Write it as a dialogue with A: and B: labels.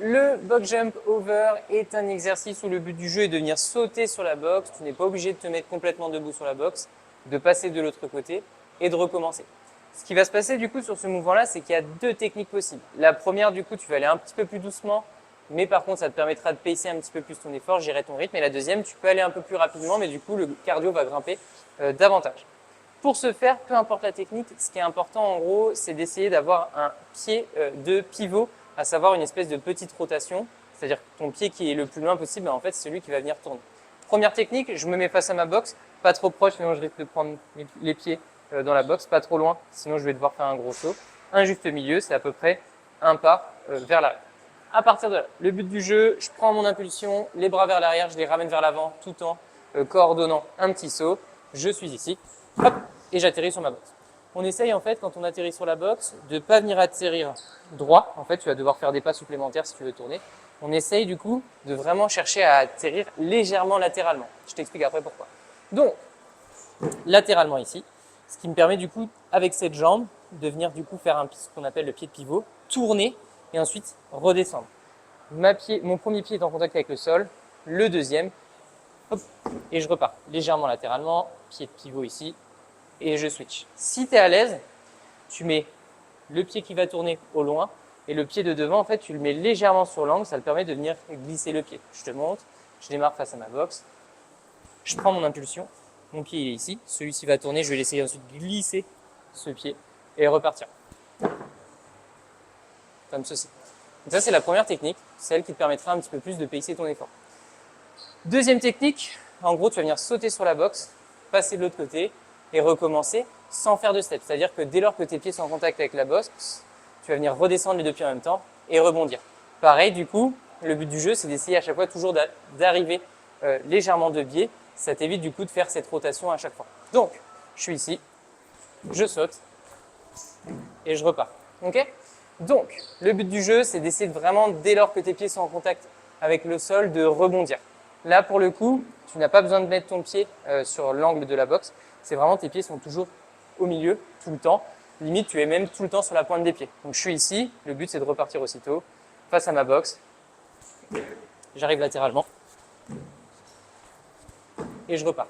A: Le box jump over est un exercice où le but du jeu est de venir sauter sur la box. Tu n'es pas obligé de te mettre complètement debout sur la box, de passer de l'autre côté et de recommencer. Ce qui va se passer du coup sur ce mouvement-là, c'est qu'il y a deux techniques possibles. La première, du coup, tu vas aller un petit peu plus doucement, mais par contre, ça te permettra de pacer un petit peu plus ton effort, gérer ton rythme. Et la deuxième, tu peux aller un peu plus rapidement, mais du coup, le cardio va grimper davantage. Pour ce faire, peu importe la technique, ce qui est important en gros, c'est d'essayer d'avoir un pied de pivot, à savoir une espèce de petite rotation, c'est-à-dire que ton pied qui est le plus loin possible, en fait, c'est celui qui va venir tourner. Première technique, je me mets face à ma box, pas trop proche, sinon je risque de prendre les pieds dans la box, pas trop loin, sinon je vais devoir faire un gros saut. Un juste milieu, c'est à peu près un pas vers l'arrière. À partir de là, le but du jeu, je prends mon impulsion, les bras vers l'arrière, je les ramène vers l'avant tout en coordonnant un petit saut. Je suis ici, hop, et j'atterris sur ma box. On essaye en fait, quand on atterrit sur la box, de ne pas venir atterrir droit. En fait, tu vas devoir faire des pas supplémentaires si tu veux tourner. On essaye du coup de vraiment chercher à atterrir légèrement latéralement. Je t'explique après pourquoi. Donc, latéralement ici, ce qui me permet du coup, avec cette jambe, de venir du coup faire ce qu'on appelle le pied de pivot, tourner et ensuite redescendre. Mon premier pied est en contact avec le sol, le deuxième, hop, et je repars légèrement latéralement, pied de pivot ici, et je switch. Si tu es à l'aise, tu mets le pied qui va tourner au loin et le pied de devant, en fait, tu le mets légèrement sur l'angle, ça te permet de venir glisser le pied. Je te montre, je démarre face à ma box, je prends mon impulsion, mon pied il est ici, celui-ci va tourner, je vais l'essayer ensuite de glisser ce pied et repartir. Comme ceci. Donc ça, c'est la première technique, celle qui te permettra un petit peu plus de pacer ton effort. Deuxième technique, en gros, tu vas venir sauter sur la box, passer de l'autre côté et recommencer sans faire de step. C'est-à-dire que dès lors que tes pieds sont en contact avec la box, tu vas venir redescendre les deux pieds en même temps et rebondir. Pareil, du coup, le but du jeu, c'est d'essayer à chaque fois toujours d'arriver légèrement de biais. Ça t'évite du coup de faire cette rotation à chaque fois. Donc, je suis ici, je saute et je repars. Ok ? Donc, le but du jeu, c'est d'essayer de vraiment, dès lors que tes pieds sont en contact avec le sol, de rebondir. Là, pour le coup, tu n'as pas besoin de mettre ton pied sur l'angle de la boxe. C'est vraiment, tes pieds sont toujours au milieu, tout le temps. Limite, tu es même tout le temps sur la pointe des pieds. Donc, je suis ici. Le but, c'est de repartir aussitôt face à ma boxe. J'arrive latéralement. Et je repars.